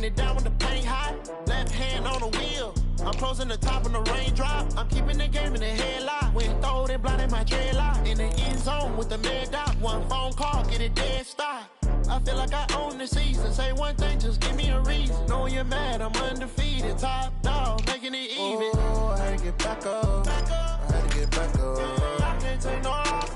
it down when the paint hot. Left hand on the wheel. I'm closing the top when the raindrop. I'm keeping the game in the headlock. When throwed and blinded my dreadlock. In the end zone with the mad dot. One phone call, get it dead stop. I feel like I own the season. Say one thing, just give me a reason. Know you're mad, I'm undefeated. Top dog, making it even. Oh, I had to get back up. I had to get back up. I can't take no loss.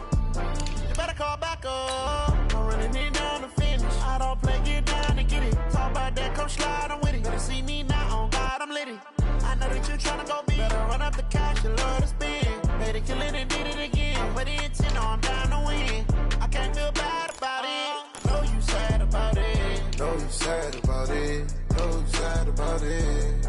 You better call back up. I'm running it down to finish. I don't play, get down to get it. Talk about that, come slide, I'm with it. Better see me now, on God, I'm litty. I know that you're trying to go big. Better run up the cash, you love to spend. Made it, kill it, and did it again. But the intent, no, I'm down to win. I can't feel bad about it. Know you sad about it. Know you sad about it. Know you sad about it.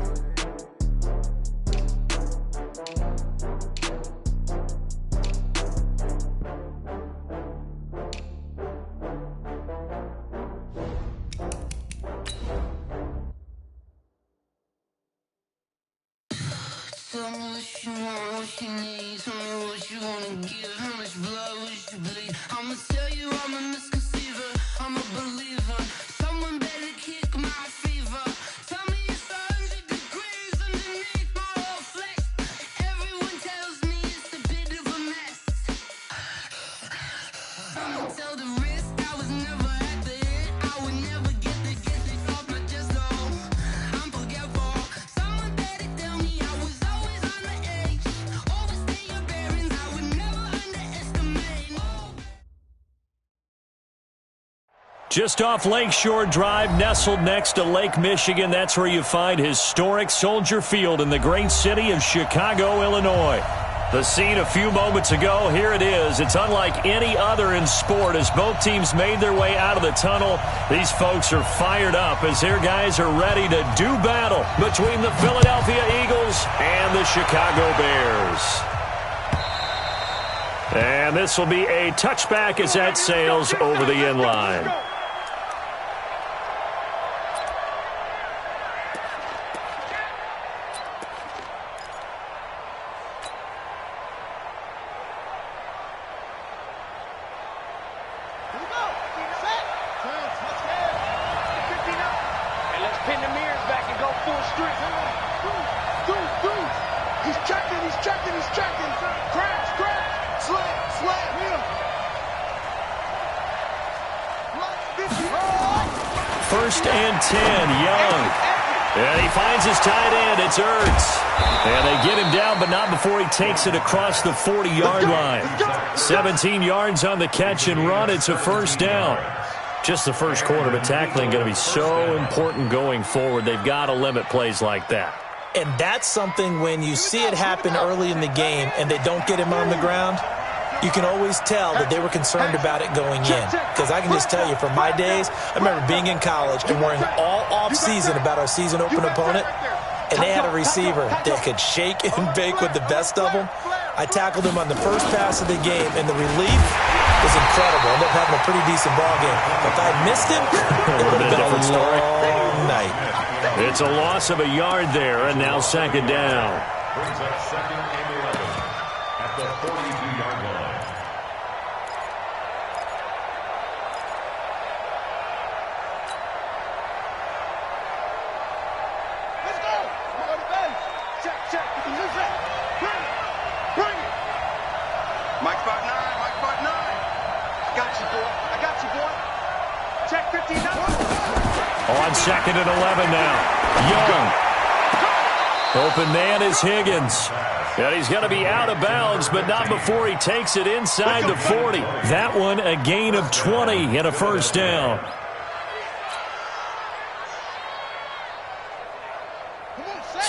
Tell me what you want, what you need. Tell me what you wanna give. How much blood would you bleed? I'ma tell you I'm a misconceiver. I'm a believer. Someone better kick my fever. Tell me it's 100 degrees underneath my whole flesh. Everyone tells me it's a bit of a mess. I'ma tell the risk I was never at the end. I would never get this off my chest though. I'm forgetful. Someone better tell me I was always on the edge. Overstay your bearings, I would never underestimate. Just off Lakeshore Drive, nestled next to Lake Michigan, that's where you find historic Soldier Field in the great city of Chicago, Illinois. The scene a few moments ago, here it is. It's unlike any other in sport as both teams made their way out of the tunnel. These folks are fired up as their guys are ready to do battle between the Philadelphia Eagles and the Chicago Bears. And this will be a touchback as that sails over the end line. First and 10, Young. And he finds his tight end. It's Ertz. And they get him down, but not before he takes it across the 40-yard line. 17 yards on the catch and run. It's a first down. Just the first quarter, but tackling going to be so important going forward. They've got to limit plays like that. And that's something when you see it happen early in the game and they don't get him on the ground, you can always tell that they were concerned about it going in. Because I can just tell you, from my days, I remember being in college and worrying all off-season about our season-open opponent, and they had a receiver that could shake and bake with the best of them. I tackled him on the first pass of the game, and the relief was incredible. I ended up having a pretty decent ball game. But if I missed him, it would have been a long night. It's a loss of a yard there, and now second down. Brings up second and 11 at the 42-yard line. Let's go! We're on the bench. Check. Bring it. Mike spot 9. I got you, boy. Check 59. On second and 11 now. Young. Open man is Higgins. And he's going to be out of bounds, but not before he takes it inside the 40. That one a gain of 20 and a first down.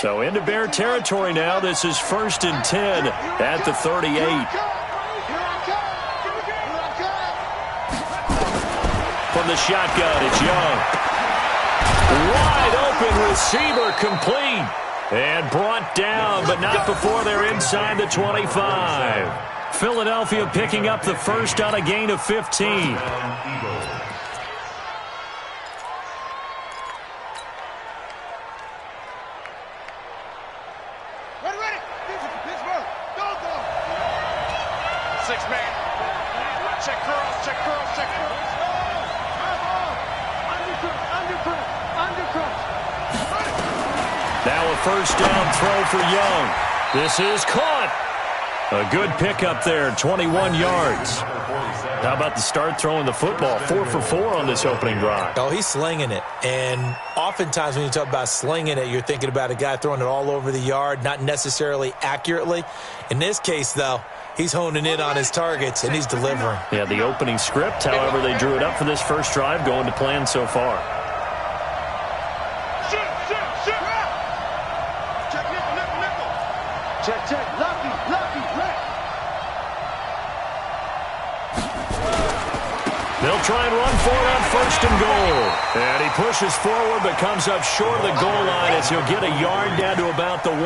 So into Bear territory now. This is first and 10 at the 38. From the shotgun, it's Young. Wide open receiver, complete. And brought down, but not before they're inside the 25. Philadelphia picking up the first on a gain of 15. Ready. Pittsburgh. Go. 6-man. Check curls. Under crunch. first down throw for Young. This is caught. A good pickup there, 21 yards. How about the start throwing the football? 4 for 4 on this opening drive. Oh, he's slinging it. And oftentimes when you talk about slinging it, you're thinking about a guy throwing it all over the yard, not necessarily accurately. In this case, though, he's honing in on his targets, and he's delivering. Yeah, the opening script, however, they drew it up for this first drive, going to plan so far. Check. Lucky, right. They'll try and run for it on first and goal. And he pushes forward but comes up short of the goal line as he'll get a yard down to about the 1.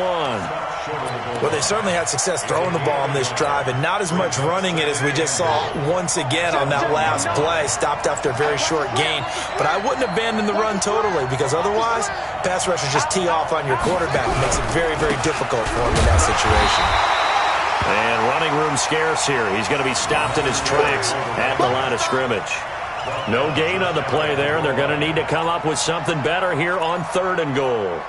Well, they certainly had success throwing the ball on this drive and not as much running it as we just saw once again on that last play. Stopped after a very short gain. But I wouldn't abandon the run totally because otherwise, pass rushers just tee off on your quarterback. It makes it very, very difficult for him in that situation. And running room scarce here. He's going to be stopped in his tracks at the line of scrimmage. No gain on the play there. They're going to need to come up with something better here on 3rd and goal.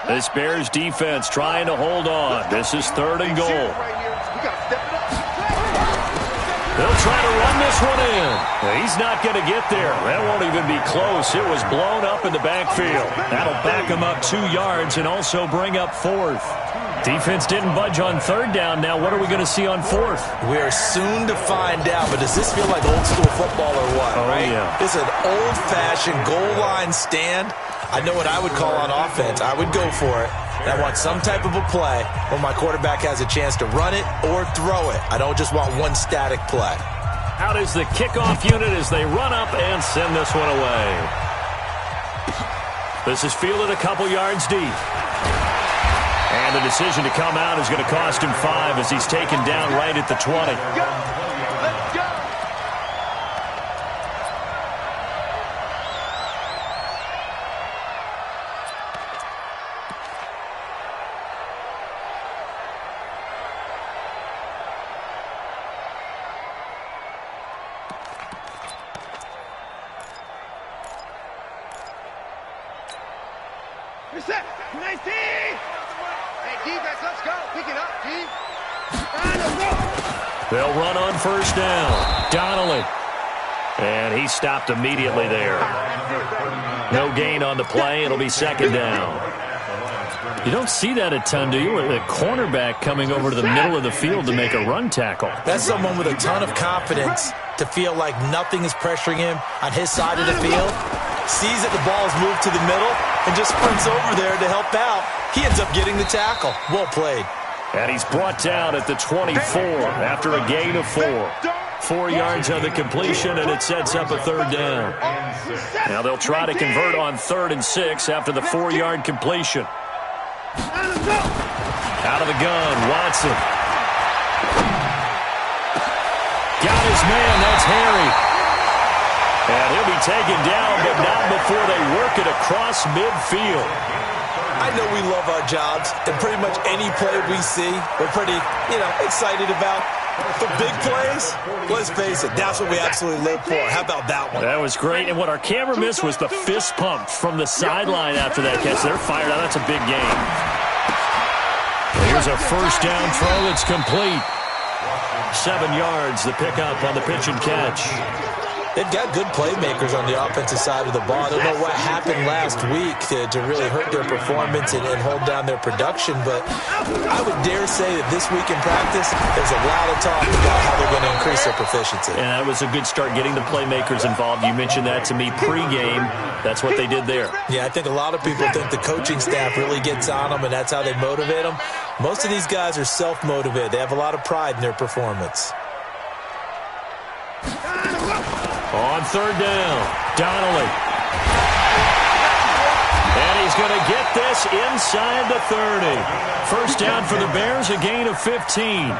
This Bears defense trying to hold on. This is 3rd and goal. They'll try to run this one in. He's not going to get there. That won't even be close. It was blown up in the backfield. That'll back him up 2 yards and also bring up 4th. Defense didn't budge on 3rd down. Now what are we going to see on 4th? We're soon to find out, but does this feel like old school football or what? Oh, right? Yeah. This is an old-fashioned goal line stand. I know what I would call on offense. I would go for it. And I want some type of a play where my quarterback has a chance to run it or throw it. I don't just want one static play. Out is the kickoff unit as they run up and send this one away. This is fielded a couple yards deep. And the decision to come out is going to cost him 5 as he's taken down right at the 20. Let's go. Reset. Nice D. Hey, defense, let's go. Pick it up, D. They'll run on first down. Donnelly. And he stopped immediately there. No gain on the play. It'll be 2nd down. You don't see that a ton, do you? With a cornerback coming over to the middle of the field to make a run tackle. That's someone with a ton of confidence to feel like nothing is pressuring him on his side of the field. Sees that the ball is moved to the middle and just sprints over there to help out. He ends up getting the tackle. Well played. And he's brought down at the 24 after a gain of 4. 4 yards on the completion, and it sets up a 3rd down. Now they'll try to convert on 3rd and 6 after the 4-yard completion. Out of the gun, Watson. Got his man, that's Harry. And he'll be taken down, but not before they work it across midfield. I know we love our jobs, and pretty much any play we see, we're pretty, excited about. For big plays, let's face it, that's what we absolutely live for. How about that one? That was great, and what our camera missed was the fist pump from the sideline after that catch. They're fired out. That's a big game. Here's a first down throw that's complete. 7 yards, the pickup on the pitch and catch. They've got good playmakers on the offensive side of the ball. I don't know what happened last week to really hurt their performance and hold down their production, but I would dare say that this week in practice, there's a lot of talk about how they're going to increase their proficiency. And that was a good start, getting the playmakers involved. You mentioned that to me pregame. That's what they did there. Yeah, I think a lot of people think the coaching staff really gets on them, and that's how they motivate them. Most of these guys are self-motivated. They have a lot of pride in their performance. On 3rd down, Donnelly. And he's going to get this inside the 30. First down for the Bears, a gain of 15.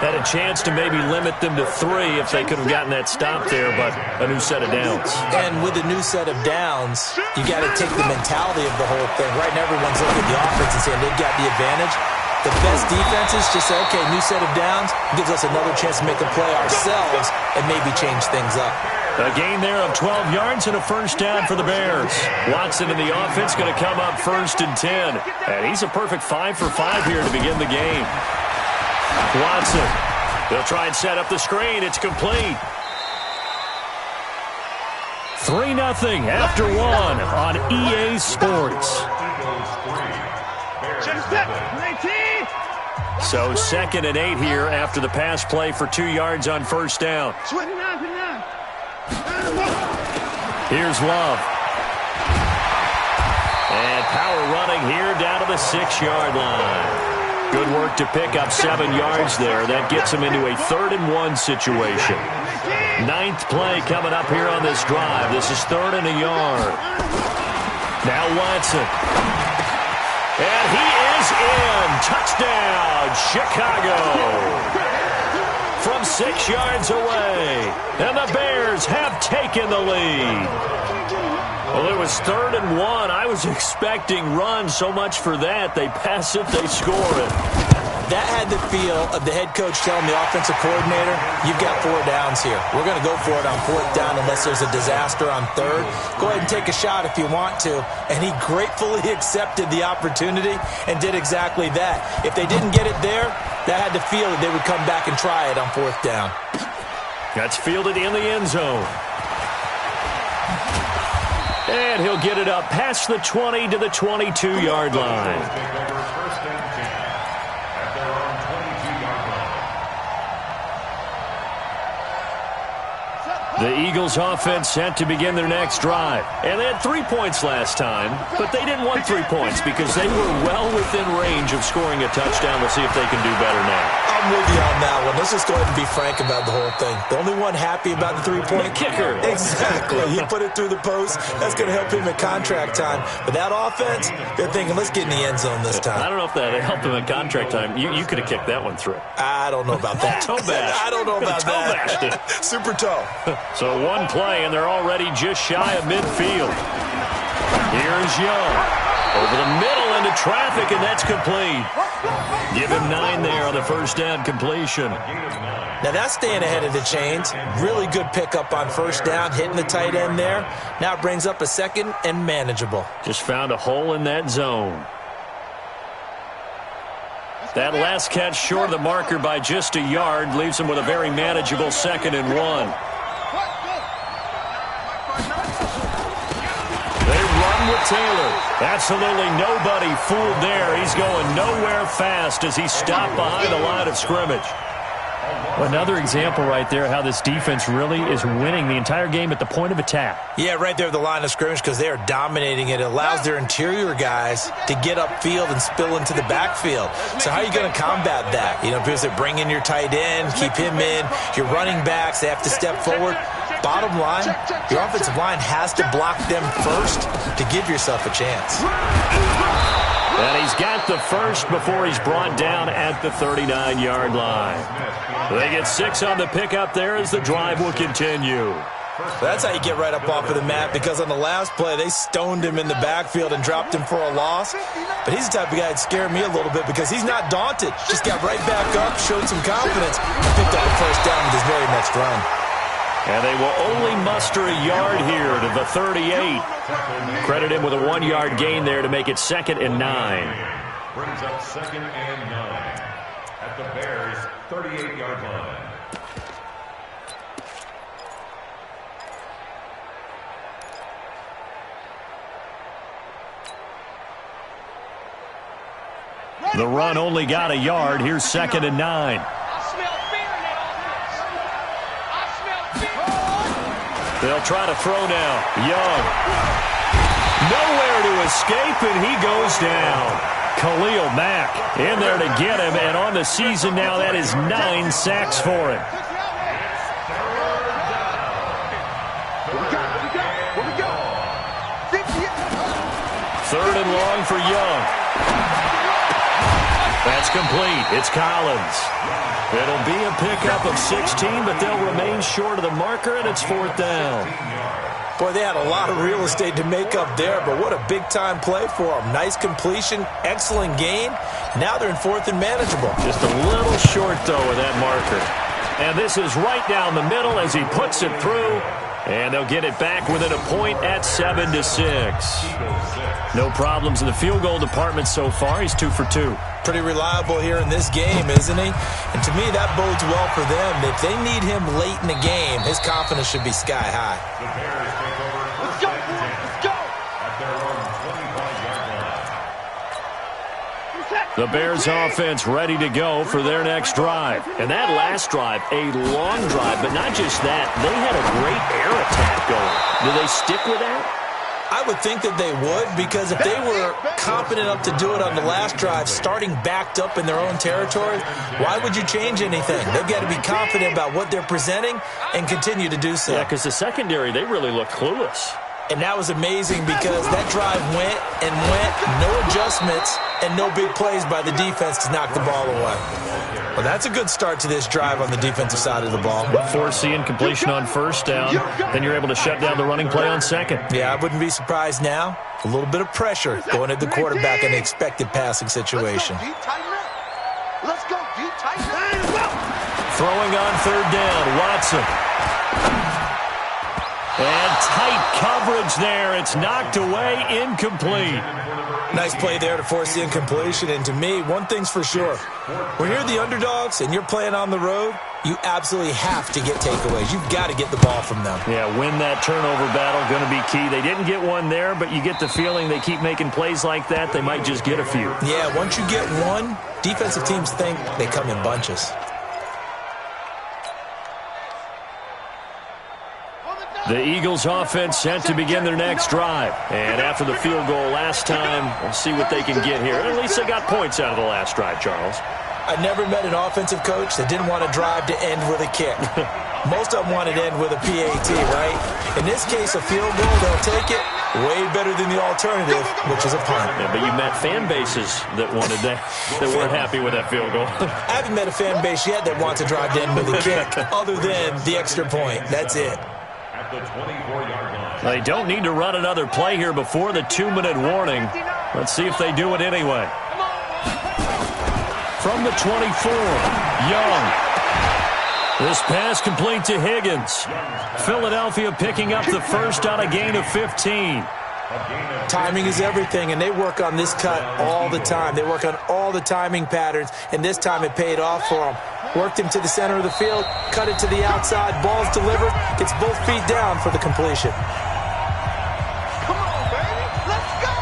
Had a chance to maybe limit them to 3 if they could have gotten that stop there, but a new set of downs. And with a new set of downs, you got to take the mentality of the whole thing. Right now, everyone's looking at the offense and saying they've got the advantage. The best defenses just say, okay, new set of downs, gives us another chance to make a play ourselves and maybe change things up. A gain there of 12 yards and a first down for the Bears. Watson in the offense going to come up 1st and 10. And he's a perfect 5 for 5 here to begin the game. Watson. They'll try and set up the screen. It's complete. 3-0 after 1 on EA Sports. So 2nd and 8 here after the pass play for 2 yards on first down. Here's Love. And power running here down to the 6-yard line. Good work to pick up 7 yards there. That gets him into a 3rd and 1 situation. 9th play coming up here on this drive. This is 3rd and a yard. Now Watson. And he is in. Touchdown, Chicago. From 6 yards away. And the Bears have taken the lead. Well, it was 3rd and 1. I was expecting run. So much for that. They pass it, they score it. That had the feel of the head coach telling the offensive coordinator, you've got 4 downs here. We're going to go for it on 4th down unless there's a disaster on 3rd. Go ahead and take a shot if you want to. And he gratefully accepted the opportunity and did exactly that. If they didn't get it there, that had the feel that they would come back and try it on 4th down. That's fielded in the end zone. And he'll get it up past the 20 to the 22-yard line. The Eagles offense set to begin their next drive. And they had 3 points last time, but they didn't want 3 points because they were well within range of scoring a touchdown. Let's see if they can do better now. I'm with you on that one. Let's just go ahead and be frank about the whole thing. The only one happy about the 3-point kicker. Exactly. He put it through the post. That's going to help him at contract time. But that offense, they're thinking, let's get in the end zone this time. I don't know if that helped him at contract time. You could have kicked that one through. I don't know about that. Toe bash. I don't know about toe bashed it. Super toe. So 1 play, and they're already just shy of midfield. Here's Young. Over the middle into traffic, and that's complete. Give him 9 there on the first down completion. Now that's staying ahead of the chains. Really good pickup on first down, hitting the tight end there. Now it brings up a 2nd and manageable. Just found a hole in that zone. That last catch short of the marker by just a yard leaves him with a very manageable 2nd and 1. With Taylor. Absolutely nobody fooled there. He's going nowhere fast as he stopped behind the line of scrimmage. Another example right there how this defense really is winning the entire game at the point of attack. Yeah, right there at the line of scrimmage because they are dominating it. It allows their interior guys to get upfield and spill into the backfield. So how are you going to combat that? You know, because they bring in your tight end, keep him in. Your running backs, they have to step forward. Bottom line, your offensive line has to block them first to give yourself a chance. And he's got the first before he's brought down at the 39-yard line. They get 6 on the pickup there as the drive will continue. That's how you get right up off of the mat because on the last play, they stoned him in the backfield and dropped him for a loss. But he's the type of guy that scared me a little bit because he's not daunted. Just got right back up, showed some confidence, and picked up the first down with his very next run. And they will only muster a yard here to the 38. Credit him with a 1-yard gain there to make it 2nd and 9. Brings up 2nd and 9 at the Bears' 38-yard line. The run only got a yard. Here's 2nd and 9. They'll try to throw now. Young. Nowhere to escape, and he goes down. Khalil Mack in there to get him, and on the season now, that is 9 sacks for him. Third and long for Young. That's complete. It's Collins. It'll be a pickup of 16, but they'll remain short of the marker, and it's 4th down. Boy, they had a lot of real estate to make up there, but what a big-time play for them. Nice completion, excellent gain. Now they're in 4th and manageable. Just a little short, though, of that marker. And this is right down the middle as he puts it through. And they'll get it back within a point at 7-6. No problems in the field goal department so far. He's 2 for 2. Pretty reliable here in this game, isn't he? And to me, that bodes well for them. If they need him late in the game, his confidence should be sky high. The Bears take over. Let's go, let's go. At their own 25-yard line. The Bears offense ready to go for their next drive. And that last drive, a long drive, but not just that. They had a great air attack going. Do they stick with that? I would think that they would, because if they were confident enough to do it on the last drive, starting backed up in their own territory, why would you change anything? They've got to be confident about what they're presenting and continue to do so. Yeah, because the secondary, they really look clueless. And that was amazing because that drive went and went, no adjustments, and no big plays by the defense to knock the ball away. Well, that's a good start to this drive on the defensive side of the ball. Force the incompletion on first down, then you're able to shut down the running play on second. Yeah, I wouldn't be surprised now. A little bit of pressure going at the quarterback in an expected passing situation. Let's go, D, tighten up. Throwing on third down, Watson. And tight coverage there. It's knocked away, incomplete. Nice play there to force the incompletion. And to me, one thing's for sure. When you're the underdogs and you're playing on the road, you absolutely have to get takeaways. You've got to get the ball from them. Yeah, win that turnover battle, going to be key. They didn't get one there, but you get the feeling they keep making plays like that, they might just get a few. Yeah, once you get one, defensive teams think they come in bunches. The Eagles offense set to begin their next drive. And after the field goal last time, we'll see what they can get here. At least they got points out of the last drive, Charles. I never met an offensive coach that didn't want to drive to end with a kick. Most of them want to end with a PAT, right? In this case, a field goal, they'll take it. Way better than the alternative, which is a punt. Yeah, but you met fan bases that wanted that weren't happy with that field goal. I haven't met a fan base yet that wants to drive to end with a kick, other than the extra point. That's it. The 24-yard line. They don't need to run another play here before the 2-minute warning. Let's see if they do it anyway. From the 24, Young. This pass complete to Higgins. Philadelphia picking up the first on a gain of 15. Timing is everything, and they work on this cut all the time. They work on all the timing patterns, and this time it paid off for them. Worked him to the center of the field, cut it to the outside, ball's delivered, gets both feet down for the completion. Come on, baby. Let's go.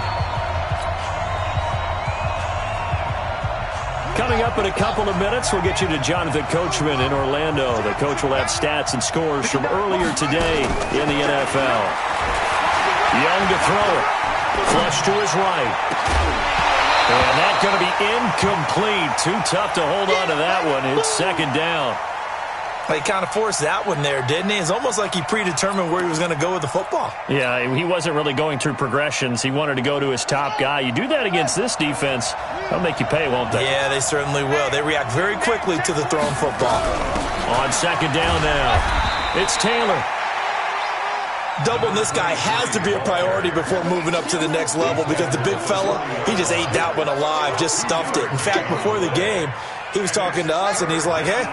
Coming up in a couple of minutes, we'll get you to Jonathan Coachman in Orlando. The coach will have stats and scores from earlier today in the NFL. Young to throw it. Flush to his right. And that's going to be incomplete. Too tough to hold on to that one. It's second down. He kind of forced that one there, didn't he? It's almost like he predetermined where he was going to go with the football. Yeah, he wasn't really going through progressions. He wanted to go to his top guy. You do that against this defense, they'll make you pay, won't they? Yeah, they certainly will. They react very quickly to the thrown football. On second down now, it's Taylor. Doubling this guy has to be a priority before moving up to the next level, because the big fella, he just ate that one alive, just stuffed it. In fact, before the game, he was talking to us, and he's like, hey,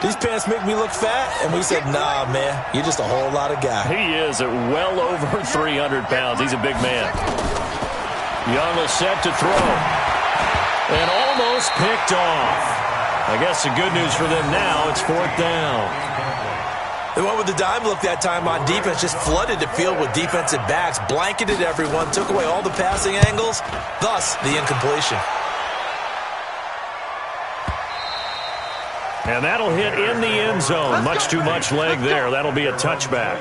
these pants make me look fat? And we said, nah, man, you're just a whole lot of guy. He is at well over 300 pounds. He's a big man. Young will set to throw. And almost picked off. I guess the good news for them now, it's fourth down. They went with the dime look that time on defense, just flooded the field with defensive backs, blanketed everyone, took away all the passing angles, thus the incompletion. And that'll hit in the end zone. Much too much leg there. That'll be a touchback.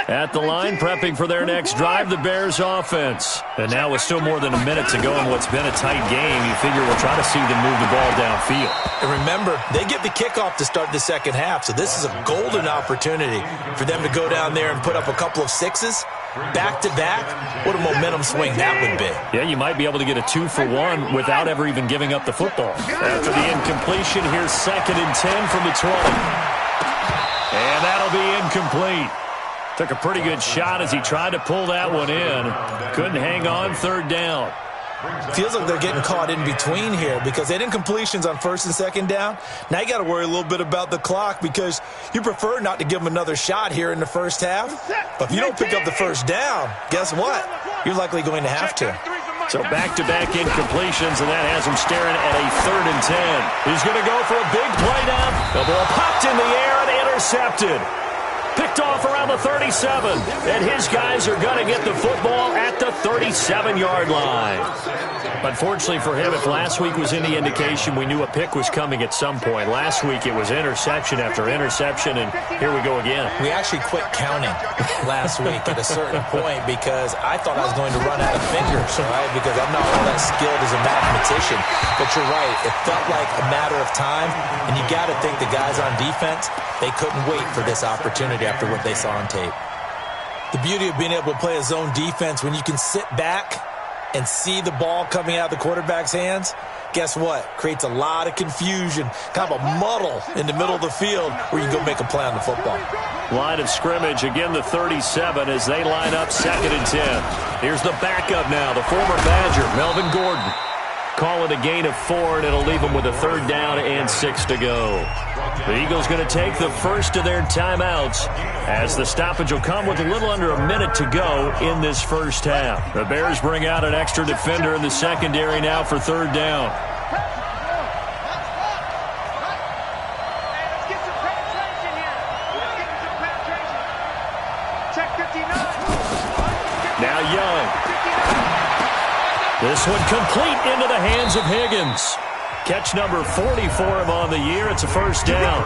At the line, prepping for their next drive, the Bears offense. And now with still more than a minute to go in what's been a tight game, you figure we'll try to see them move the ball downfield. And remember, they get the kickoff to start the second half, so this is a golden opportunity for them to go down there and put up a couple of sixes. Back-to-back, what a momentum swing that would be. Yeah, you might be able to get a 2-for-1 without ever even giving up the football. After the incompletion, here's 2nd and 10 from the 20. And that'll be incomplete. Took a pretty good shot as he tried to pull that one in. Couldn't hang on, third down. Feels like they're getting caught in between here because they didn't completions on first and second down. Now you got to worry a little bit about the clock because you prefer not to give them another shot here in the first half. But if you don't pick up the first down, guess what? You're likely going to have to. So back-to-back incompletions, and that has him staring at a 3rd and 10. He's going to go for a big play down. The ball popped in the air and intercepted. Picked off around the 37, and his guys are going to get the football at the 37-yard line. Unfortunately for him, if last week was any indication, we knew a pick was coming at some point. Last week it was interception after interception, and here we go again. We actually quit counting last week at a certain point because I thought I was going to run out of fingers, right? Because I'm not all that skilled as a mathematician. But you're right. It felt like a matter of time, and you got to think the guys on defense, they couldn't wait for this opportunity after what they saw on tape. The beauty of being able to play a zone defense when you can sit back and see the ball coming out of the quarterback's hands, guess what? Creates a lot of confusion, kind of a muddle in the middle of the field where you can go make a play on the football. Line of scrimmage, again the 37 as they line up 2nd and 10. Here's the backup now, the former Badger, Melvin Gordon. Call it a gain of 4, and it'll leave them with a 3rd down and 6 to go. The Eagles going to take the first of their timeouts as the stoppage will come with a little under a minute to go in this first half. The Bears bring out an extra defender in the secondary now for 3rd down. Let's get some penetration here. Let's get some penetration. Check 59. Now Young. This one complete into the hands of Higgins. Catch number 40 for him on the year. It's a 1st down.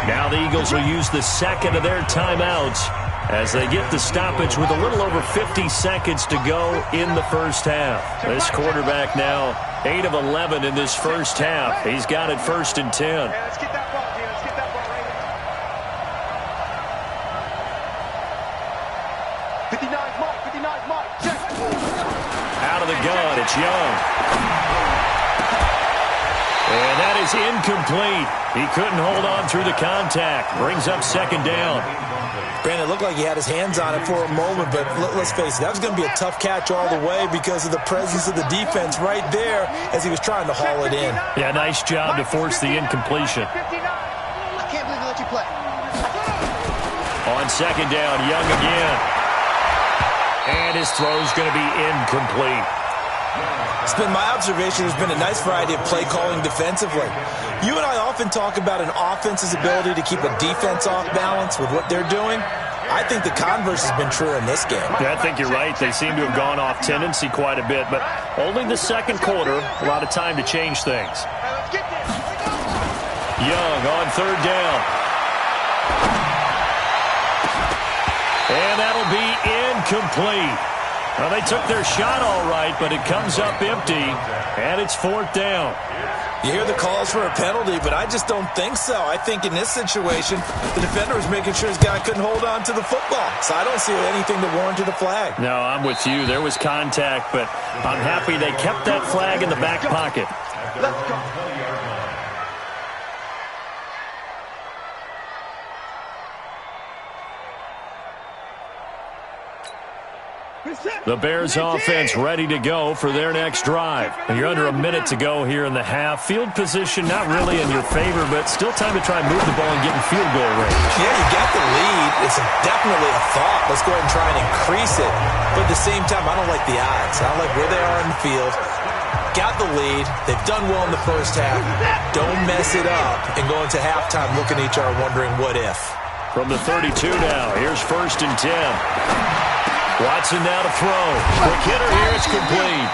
Now the Eagles will use the 2nd of their timeouts as they get the stoppage with a little over 50 seconds to go in the first half. This quarterback now 8 of 11 in this first half. He's got it 1st and 10. Hey, let's get that ball, dude. Let's get that ball right here. 59's Mike. Check. Out of the gun, it's Young. And that is incomplete. He couldn't hold on through the contact. Brings up 2nd down. Brandon, it looked like he had his hands on it for a moment, but let's face it, that was going to be a tough catch all the way because of the presence of the defense right there as he was trying to haul it in. Yeah, nice job to force the incompletion. 59. I can't believe they let you play. On 2nd down, Young again. And his throw's going to be incomplete. It's been my observation there's been a nice variety of play calling defensively. You and I often talk about an offense's ability to keep a defense off balance with what they're doing. I think the converse has been true in this game. Yeah, I think you're right. They seem to have gone off tendency quite a bit, but only the 2nd quarter, a lot of time to change things. Hey, let's get this. Young on 3rd down. And that'll be incomplete. Well, they took their shot all right, but it comes up empty, and it's 4th down. You hear the calls for a penalty, but I just don't think so. I think in this situation, the defender was making sure his guy couldn't hold on to the football. So I don't see anything that warranted a flag. No, I'm with you. There was contact, but I'm happy they kept that flag in the back pocket. Let's go. The Bears offense ready to go for their next drive. And you're under a minute to go here in the half. Field position not really in your favor, but still time to try and move the ball and get in field goal range. Yeah, you got the lead. It's definitely a thought. Let's go ahead and try and increase it. But at the same time, I don't like the odds. I don't like where they are in the field. Got the lead. They've done well in the first half. Don't mess it up and go into halftime looking at each other wondering what if. From the 32 now, here's 1st and 10. Watson now to throw. Quick hitter here, it's complete.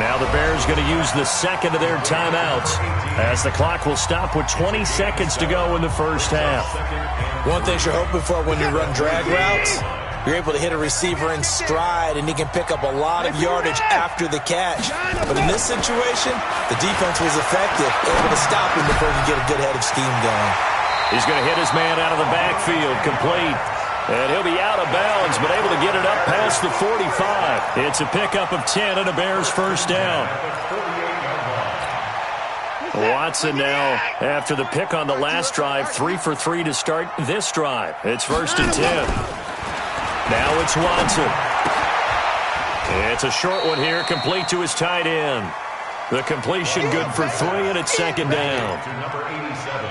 Now the Bears going to use the 2nd of their timeouts as the clock will stop with 20 seconds to go in the first half. One thing you're hoping for when you run drag routes, you're able to hit a receiver in stride and he can pick up a lot of yardage after the catch. But in this situation, the defense was effective, able to stop him before he could get a good head of steam going. He's going to hit his man out of the backfield, complete. And he'll be out of bounds, but able to get it up past the 45. It's a pickup of 10 and a Bears 1st down. Watson now, after the pick on the last drive, 3 for 3 to start this drive. It's 1st and 10. Now it's Watson. It's a short one here, complete to his tight end. The completion good for 3, and it's second down. To number 87.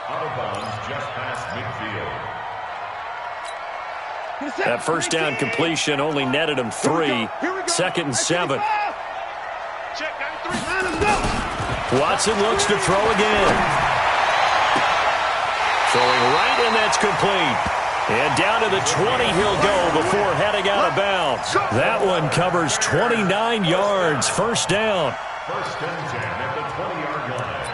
Out of bounds just past midfield. That first down completion only netted him 3. Second and 7. Watson looks to throw again. Throwing right, and that's complete. And down to the 20 he'll go before heading out of bounds. That one covers 29 yards. First down. First and 10 at the 20-yard line.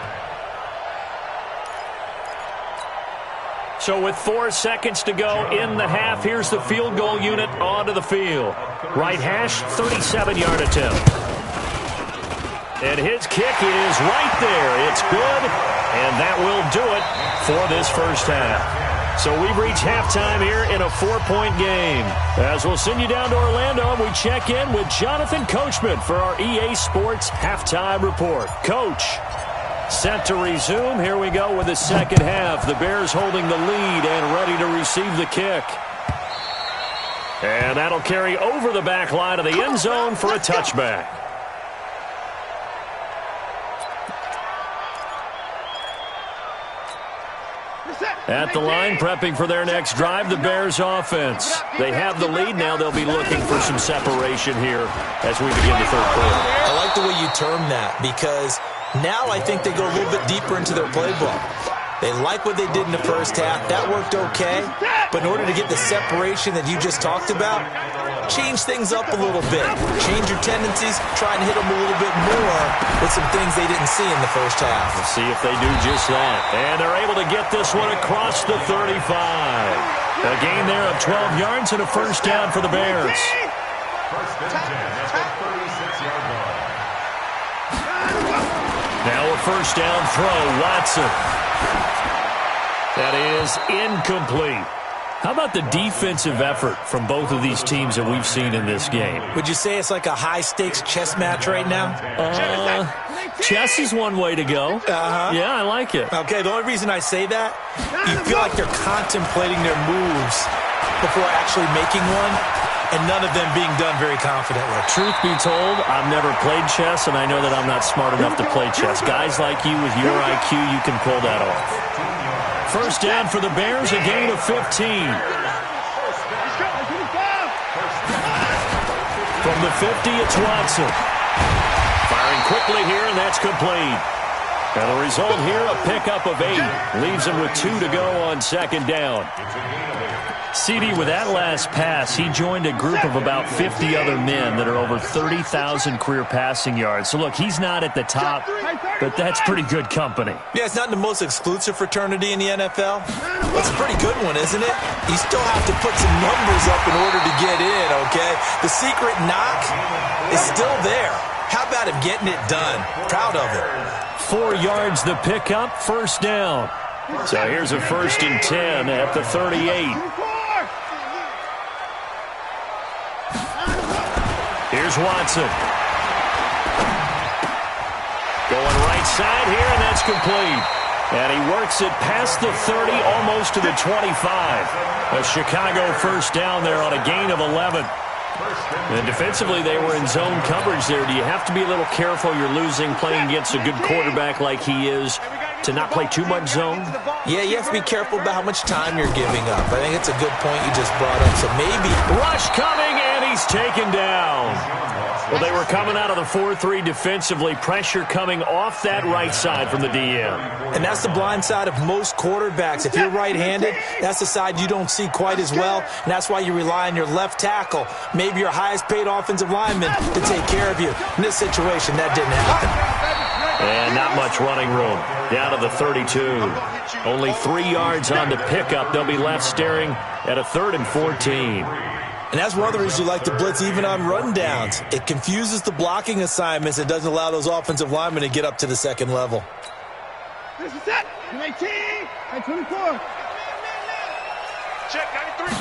So with 4 seconds to go in the half, here's the field goal unit onto the field. Right hash, 37-yard attempt. And his kick is right there. It's good, and that will do it for this first half. So we've reached halftime here in a 4-point game. As we'll send you down to Orlando, and we check in with Jonathan Coachman for our EA Sports Halftime Report. Coach, set to resume. Here we go with the second half. The Bears holding the lead and ready to receive the kick. And that'll carry over the back line of the end zone for a touchback. At the line, prepping for their next drive, the Bears offense. They have the lead. Now they'll be looking for some separation here as we begin the third quarter. I like the way you term that, because now I think they go a little bit deeper into their playbook. They like what they did in the first half. That worked okay. But in order to get the separation that you just talked about, change things up a little bit. Change your tendencies. Try and hit them a little bit more with some things they didn't see in the first half. We'll see if they do just that. And they're able to get this one across the 35. A gain there of 12 yards and a first down for the Bears. First and 10 at the 36-yard line. Now a first down throw, Watson. That is incomplete. How about the defensive effort from both of these teams that we've seen in this game? Would you say it's like a high-stakes chess match right now? Chess is one way to go. Yeah, I like it. Okay, the only reason I say that, you feel like they're contemplating their moves before actually making one, and none of them being done very confidently. Truth be told, I've never played chess, and I know that I'm not smart enough to play chess. Guys like you with your IQ, you can pull that off. First down for the Bears, a gain of 15. From the 50, it's Watson. Firing quickly here, and that's complete. And the result here, a pickup of 8. Leaves him with 2 to go on second down. CD, with that last pass, he joined a group of about 50 other men that are over 30,000 career passing yards. So, look, he's not at the top, but that's pretty good company. Yeah, it's not the most exclusive fraternity in the NFL. That's a pretty good one, isn't it? You still have to put some numbers up in order to get in, okay? The secret knock is still there. How about him getting it done? Proud of it. 4 yards the pickup, first down. So here's a first and 10 at the 38. Here's Watson. Going right side here, and that's complete. And he works it past the 30, almost to the 25. A Chicago first down there on a gain of 11. And defensively, they were in zone coverage there. Do you have to be a little careful? You're losing, playing against a good quarterback like he is, to not play too much zone? Yeah, you have to be careful about how much time you're giving up. I think it's a good point you just brought up. So maybe rush coming, and he's taken down. Well, they were coming out of the 4-3 defensively. Pressure coming off that right side from the DM. And that's the blind side of most quarterbacks. If you're right-handed, that's the side you don't see quite as well. And that's why you rely on your left tackle, maybe your highest-paid offensive lineman, to take care of you. In this situation, that didn't happen. And not much running room. Down to the 32. Only 3 yards on the pickup. They'll be left staring at a 3rd and 14. And that's one of the reasons you like to blitz even on rundowns. It confuses the blocking assignments. It doesn't allow those offensive linemen to get up to the second level. This is it. 19 and 24. Check 93.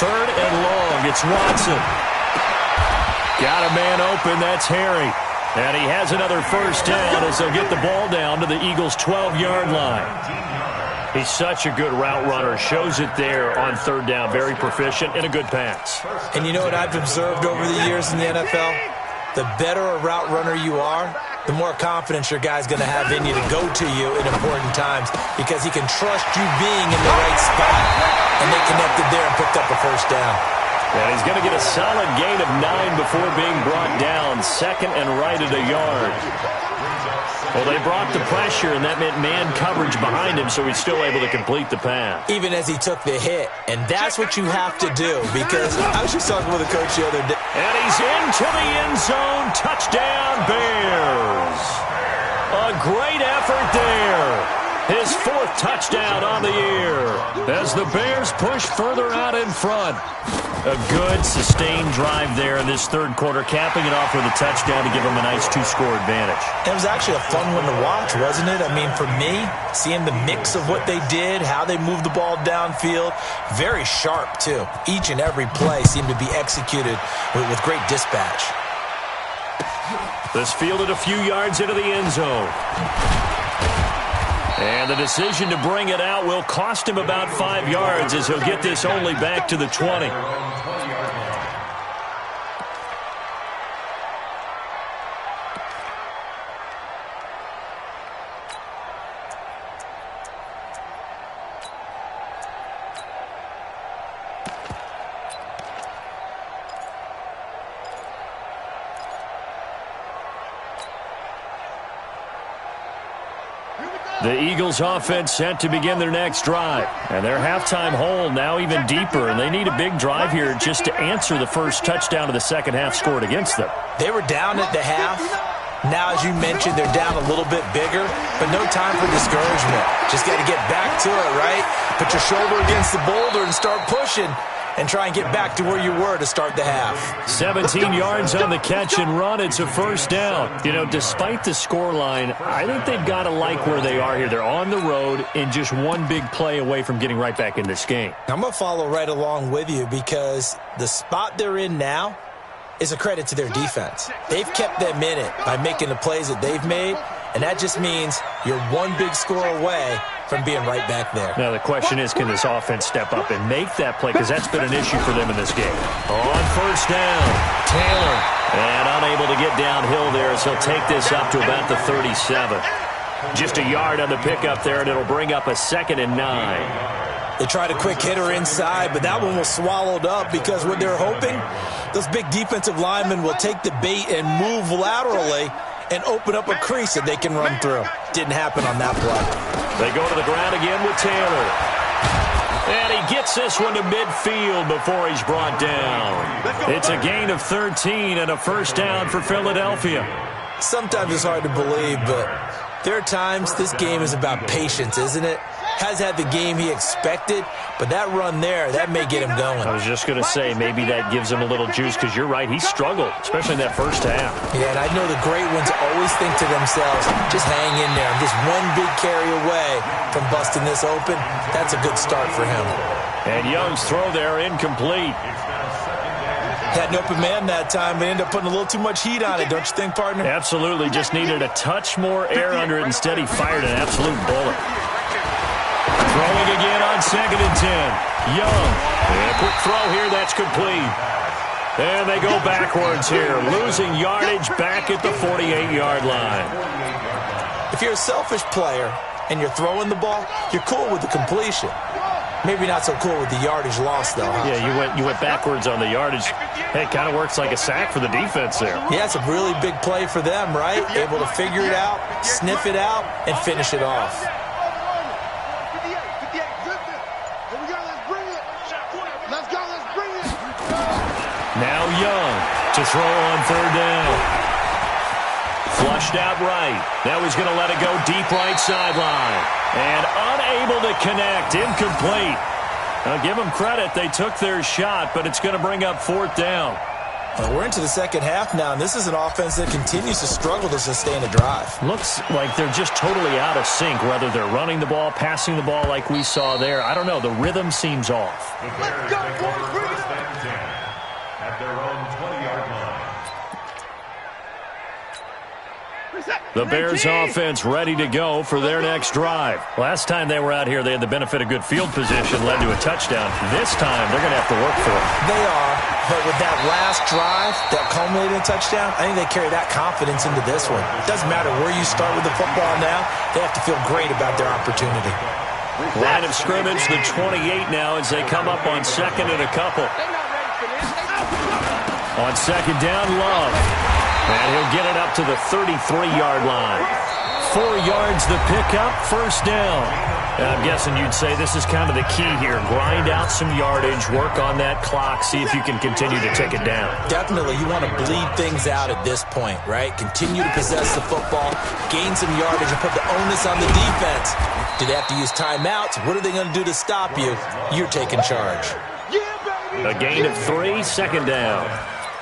3rd and long. It's Watson. Got a man open. That's Harry. And he has another first down as they'll get the ball down to the Eagles' 12-yard line. He's such a good route runner. Shows it there on third down. Very proficient and a good pass. And you know what I've observed over the years in the NFL? The better a route runner you are, the more confidence your guy's going to have in you to go to you in important times because he can trust you being in the right spot. And they connected there and picked up a first down. And he's going to get a solid gain of 9 before being brought down. Second and right at a yard. Well, they brought the pressure, and that meant man coverage behind him, so he's still able to complete the pass. Even as he took the hit. And that's what you have to do, because I was just talking with a coach the other day. And he's into the end zone. Touchdown, Bears. A great effort there. His 4th touchdown on the year as the Bears push further out in front. A good, sustained drive there in this third quarter, capping it off with a touchdown to give them a nice 2-score advantage. It was actually a fun one to watch, wasn't it? I mean, for me, seeing the mix of what they did, how they moved the ball downfield, very sharp, too. Each and every play seemed to be executed with great dispatch. This fielded a few yards into the end zone. And the decision to bring it out will cost him about 5 yards as he'll get this only back to the 20. The Eagles offense set to begin their next drive. And their halftime hole now even deeper, and they need a big drive here just to answer the first touchdown of the second half scored against them. They were down at the half. Now, as you mentioned, they're down a little bit bigger, but no time for discouragement. Just got to get back to it, right? Put your shoulder against the boulder and start pushing and try and get back to where you were to start the half. 17 yards on the catch and run. It's a first down. You know, despite the scoreline, I think they've got to like where they are here. They're on the road and just one big play away from getting right back in this game. I'm going to follow right along with you because the spot they're in now is a credit to their defense. They've kept them in it by making the plays that they've made, and that just means you're one big score away from being right back there. Now, the question is, can this offense step up and make that play? Because that's been an issue for them in this game. On first down, Taylor. And unable to get downhill there as he'll take this up to about the 37. Just a yard on the pickup there, and it'll bring up a 2nd and 9. They tried a quick hitter inside, but that one was swallowed up because what they're hoping, those big defensive linemen will take the bait and move laterally and open up a crease that they can run through. Didn't happen on that play. They go to the ground again with Taylor. And he gets this one to midfield before he's brought down. It's a gain of 13 and a first down for Philadelphia. Sometimes it's hard to believe, but there are times this game is about patience, isn't it? Has had the game he expected, but that run there, that may get him going. I was just going to say, maybe that gives him a little juice because you're right, he struggled, especially in that first half. Yeah, and I know the great ones always think to themselves, just hang in there. I'm just one big carry away from busting this open. That's a good start for him. And Young's throw there incomplete. Had an open man that time, but ended up putting a little too much heat on it, don't you think, partner? Absolutely, just needed a touch more air under it. Instead, he fired an absolute bullet. Throwing again on 2nd and 10. Young. And a quick throw here, that's complete. And they go backwards here, losing yardage back at the 48-yard line. If you're a selfish player and you're throwing the ball, you're cool with the completion. Maybe not so cool with the yardage loss, though. Huh? Yeah, you went backwards on the yardage. Hey, it kind of works like a sack for the defense there. Yeah, it's a really big play for them, right? Able to figure it out, sniff it out, and finish it off. Now Young to throw on third down. Flushed out right. Now he's going to let it go deep right sideline. And unable to connect. Incomplete. Now give them credit. They took their shot, but it's going to bring up 4th down. Well, we're into the second half now, and this is an offense that continues to struggle to sustain a drive. Looks like they're just totally out of sync, whether they're running the ball, passing the ball like we saw there. I don't know. The rhythm seems off. Let's go, boys. Bring it up. At their own 20-yard line. The Bears offense ready to go for their next drive. Last time they were out here, they had the benefit of good field position, led to a touchdown. This time, they're going to have to work for it. They are, but with that last drive that culminated in a touchdown, I think they carry that confidence into this one. It doesn't matter where you start with the football now. They have to feel great about their opportunity. Line of scrimmage, the 28 now as they come up on second and a couple. On second down, Love. And he'll get it up to the 33-yard line. 4 yards the pickup, first down. And I'm guessing you'd say this is kind of the key here. Grind out some yardage, work on that clock, see if you can continue to take it down. Definitely. You want to bleed things out at this point, right? Continue to possess the football, gain some yardage, and put the onus on the defense. Do they have to use timeouts? What are they going to do to stop you? You're taking charge. A gain of 3, second down.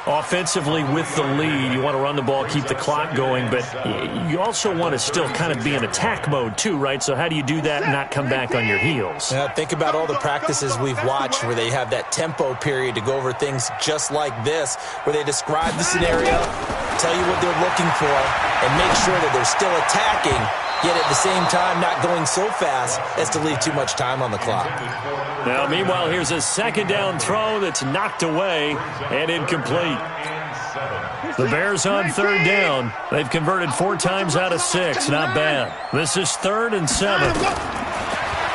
Offensively with the lead, you want to run the ball, keep the clock going, but you also want to still kind of be in attack mode too, right? So how do you do that and not come back on your heels? Yeah, think about all the practices we've watched where they have that tempo period to go over things just like this, where they describe the scenario, tell you what they're looking for, and make sure that they're still attacking, yet at the same time not going so fast as to leave too much time on the clock. Now, meanwhile, here's a second down throw that's knocked away and incomplete. The Bears on third down. They've converted 4 times out of 6. Not bad. This is 3rd and 7.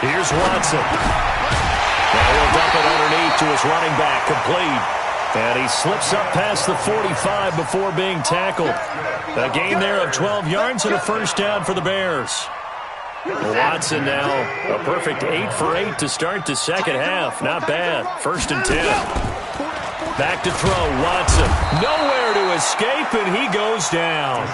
Here's Watson. Now he'll dump it underneath to his running back, complete. And he slips up past the 45 before being tackled. A gain there of 12 yards and a first down for the Bears. Watson now a perfect 8 for 8 to start the second half. Not bad. 1st and 10. Back to throw. Watson nowhere to escape, and he goes down.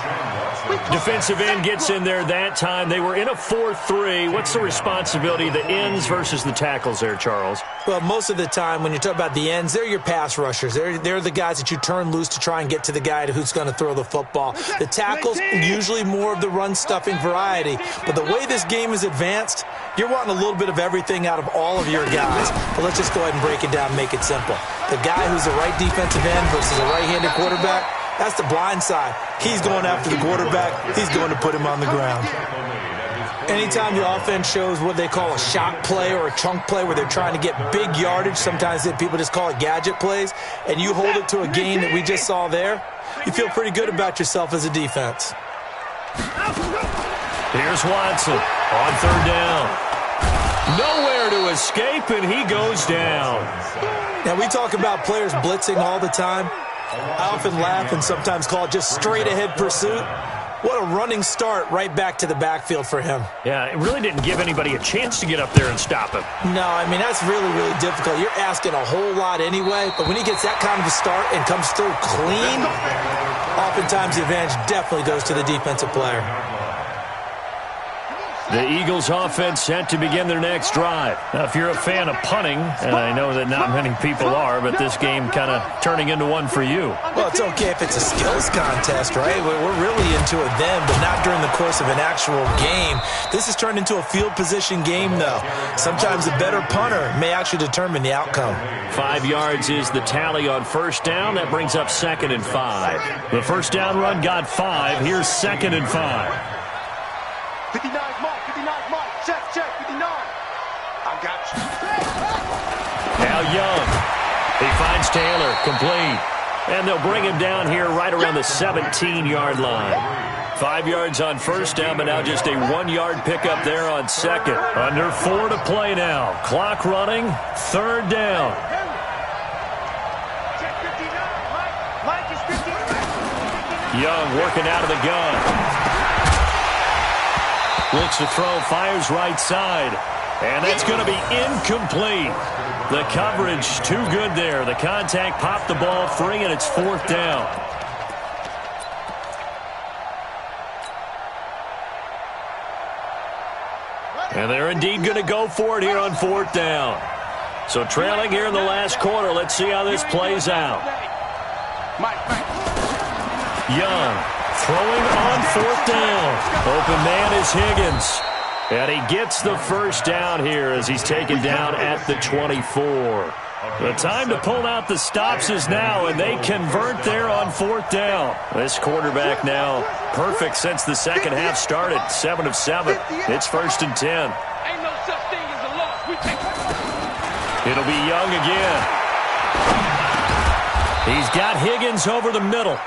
Defensive end gets in there that time. They were in a 4-3. What's the responsibility of the ends versus the tackles there, Charles? Well, most of the time when you talk about the ends, they're your pass rushers. They're the guys that you turn loose to try and get to the guy who's going to throw the football. The tackles, usually more of the run-stuffing variety. But the way this game is advanced, you're wanting a little bit of everything out of all of your guys. But let's just go ahead and break it down and make it simple. The guy who's the right defensive end versus a right-handed quarterback, that's the blind side. He's going after the quarterback. He's going to put him on the ground. Anytime the offense shows what they call a shot play or a chunk play where they're trying to get big yardage, sometimes people just call it gadget plays, and you hold it to a gain that we just saw there, you feel pretty good about yourself as a defense. Here's Watson on third down. Nowhere to escape, and he goes down. Now, we talk about players blitzing all the time. I often laugh and sometimes call it just straight-ahead pursuit. What a running start right back to the backfield for him. Yeah, it really didn't give anybody a chance to get up there and stop him. No, I mean, that's really, really difficult. You're asking a whole lot anyway, but when he gets that kind of a start and comes through clean, oftentimes the advantage definitely goes to the defensive player. The Eagles offense set to begin their next drive. Now, if you're a fan of punting, and I know that not many people are, but this game kind of turning into one for you. Well, it's okay if it's a skills contest, right? We're really into it then, but not during the course of an actual game. This has turned into a field position game, though. Sometimes a better punter may actually determine the outcome. 5 yards is the tally on first down. That brings up 2nd and 5. The first down run got 5. Here's 2nd and 5. 59 mark, 59 mark, check, 59. I got you. Now Young. He finds Taylor, complete. And they'll bring him down here right around the 17-yard line. 5 yards on first down, but now just a 1-yard pickup there on second. Under 4 to play now. Clock running, third down. Check 59, Mike is 59. Young working out of the gun. Looks to throw, fires right side. And that's going to be incomplete. The coverage too good there. The contact popped the ball free, and it's 4th down. And they're indeed going to go for it here on 4th down. So trailing here in the last quarter. Let's see how this plays out. Young. Throwing on 4th down. Open man is Higgins. And he gets the first down here as he's taken down at the 24. The time to pull out the stops is now, and they convert there on 4th down. This quarterback now perfect since the second half started. 7 of 7. It's 1st and 10. Ain't no such thing as a loss. We take it. It'll be Young again. He's got Higgins over the middle.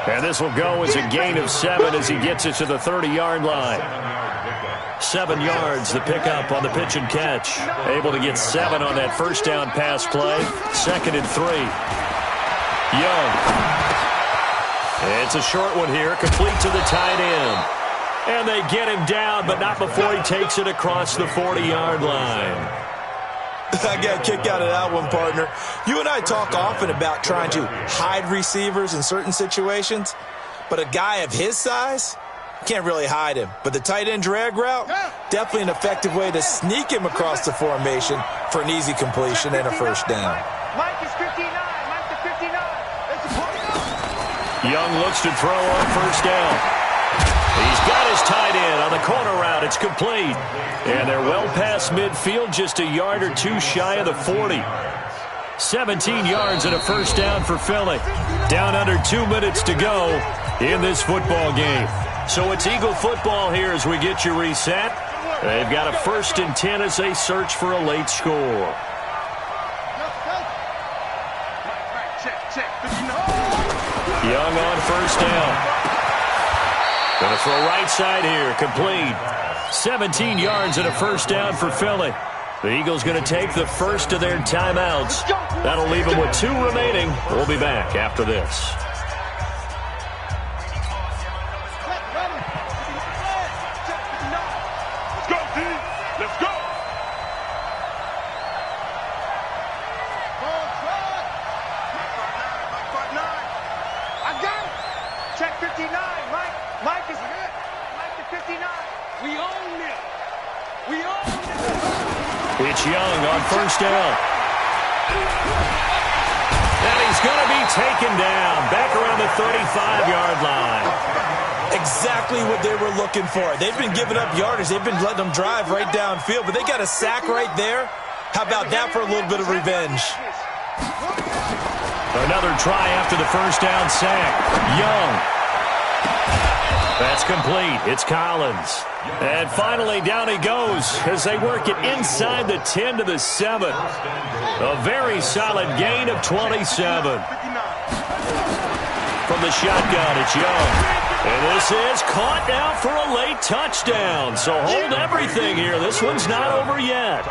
And this will go as a gain of 7 as he gets it to the 30-yard line. 7 yards, the pickup on the pitch and catch. Able to get 7 on that first down pass play. 2nd and 3. Young. It's a short one here, complete to the tight end. And they get him down, but not before he takes it across the 40-yard line. I got a kick out of that one, partner. You and I talk often about trying to hide receivers in certain situations, but a guy of his size can't really hide him. But the tight end drag route, definitely an effective way to sneak him across the formation for an easy completion and a first down. Mike is 59. Mike to 59. Young looks to throw on first down. He's got his tight end on the corner route. It's complete. And they're well past midfield, just a yard or two shy of the 40. 17 yards and a first down for Philly. Down under 2 minutes to go in this football game. So it's Eagle football here as we get you reset. They've got a 1st and 10 as they search for a late score. Young on first down. Going to throw right side here, complete. 17 yards and a first down for Philly. The Eagles going to take the first of their timeouts. That'll leave them with 2 remaining. We'll be back after this. Let's go, D. Let's go. I got it. Check 59, Mike. Mike is good. Mike to 59. We own it. We own it. It's Young on first down. And he's going to be taken down back around the 35-yard line. Exactly what they were looking for. They've been giving up yardage. They've been letting them drive right downfield, but they got a sack right there. How about that for a little bit of revenge? Another try after the first down sack. Young. That's complete. It's Collins. And finally, down he goes as they work it inside the 10 to the 7. A very solid gain of 27. From the shotgun, it's Young. And this is caught now for a late touchdown. So hold everything here. This one's not over yet.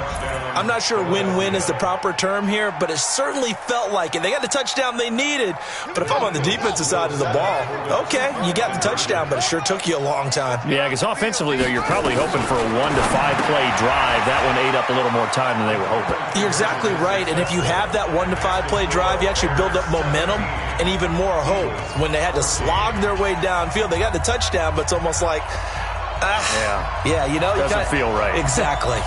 I'm not sure win-win is the proper term here, but it certainly felt like it. They got the touchdown they needed. But if I'm on the defensive side of the ball, okay, you got the touchdown, but it sure took you a long time. Yeah, because offensively, though, you're probably hoping for a 1 to 5 play drive. That one ate up a little more time than they were hoping. You're exactly right. And if you have that 1 to 5 play drive, you actually build up momentum and even more hope. When they had to slog their way downfield, they got the touchdown, but it's almost like, yeah, you know, doesn't feel right. Exactly.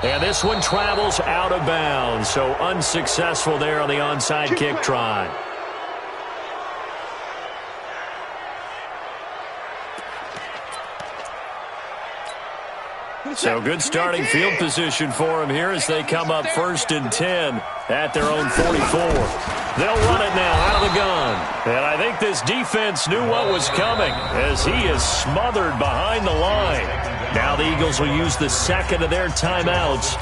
And this one travels out of bounds, so unsuccessful there on the onside kick try. So good starting field position for them here as they come up 1st and 10 at their own 44. They'll run it now out of the gun. And I think this defense knew what was coming as he is smothered behind the line. Now the Eagles will use the second of their timeouts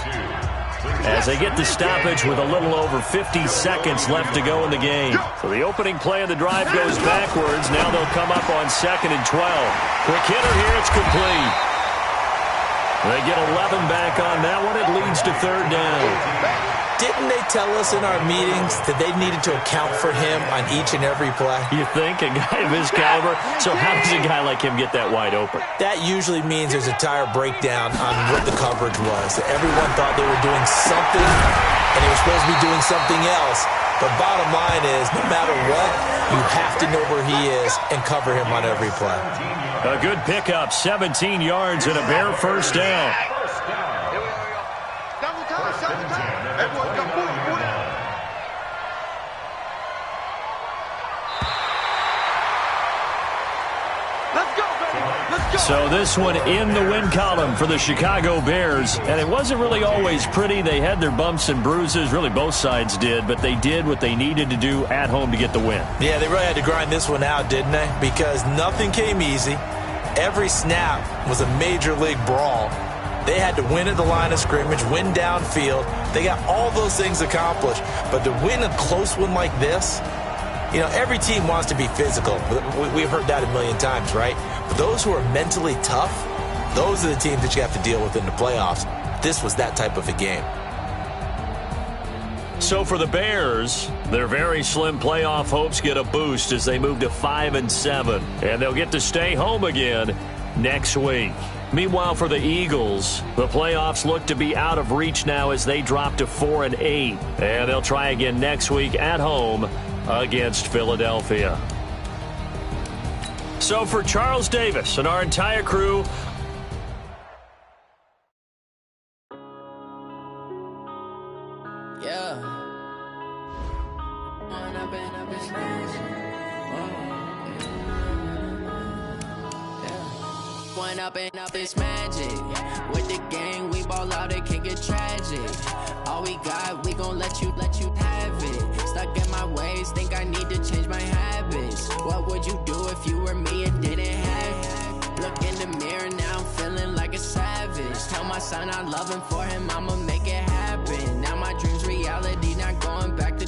as they get the stoppage with a little over 50 seconds left to go in the game. So the opening play of the drive goes backwards. Now they'll come up on 2nd and 12. Quick hitter here, it's complete. They get 11 back on that one. It leads to 3rd down. Didn't they tell us in our meetings that they needed to account for him on each and every play? You think? A guy of his caliber? So how does a guy like him get that wide open? That usually means there's a tire breakdown on what the coverage was. Everyone thought they were doing something, and they were supposed to be doing something else. But bottom line is, no matter what, you have to know where he is and cover him on every play. A good pickup, 17 yards and a bare first down. So this one in the win column for the Chicago Bears. And it wasn't really always pretty. They had their bumps and bruises. Really, both sides did. But they did what they needed to do at home to get the win. Yeah, they really had to grind this one out, didn't they? Because nothing came easy. Every snap was a major league brawl. They had to win at the line of scrimmage, win downfield. They got all those things accomplished. But to win a close one like this, you know, every team wants to be physical. We've heard that a million times, right? But those who are mentally tough, those are the teams that you have to deal with in the playoffs. This was that type of a game. So for the Bears, their very slim playoff hopes get a boost as they move to 5-7. And they'll get to stay home again next week. Meanwhile, for the Eagles, the playoffs look to be out of reach now as they drop to 4-8. And they'll try again next week at home against Philadelphia. So for Charles Davis and our entire crew, up this magic. With the gang, we ball out, it can get tragic. All we got, we gon' let you have it. Stuck in my ways, think I need to change my habits. What would you do if you were me and didn't have it? Look in the mirror now, I'm feeling like a savage. Tell my son I love him, for him I'ma make it happen. Now my dream's reality, not going back to.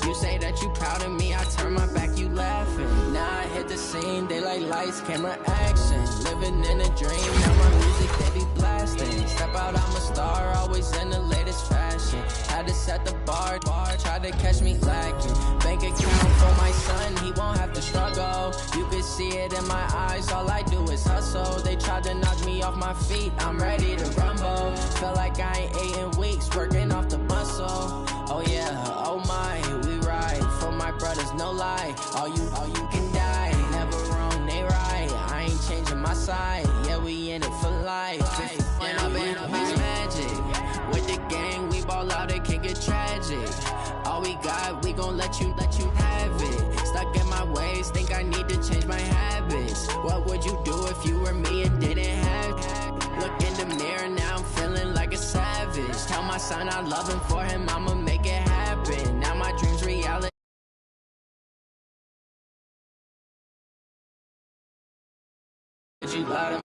You say that you proud of me, I turn my back, you laughing. Now I hit the scene, they like lights, camera, action. Living in a dream, now my music they be blasting. Step out, I'm a star, always in the latest fashion. Had to set the bar, try to catch me lacking. Bank account for my son, he won't have to struggle. You can see it in my eyes, all I do is hustle. They tried to knock me off my feet, I'm ready to rumble. Feel like I ain't ate in weeks, working off the muscle. Oh yeah, oh my, we ride for my brothers, no lie. All you can die, never wrong, they right. I ain't changing my side, yeah, we in it for life. When I've been up is magic. With the gang, we ball out, it can get tragic. All we got, we gon' let you have it. Stuck in my ways, think I need to change my habits. What would you do if you were me and didn't have it? Look in the mirror, now I'm feeling like a savage. Tell my son I love him, for him I'ma make it happen. Now my dream's reality. You lie to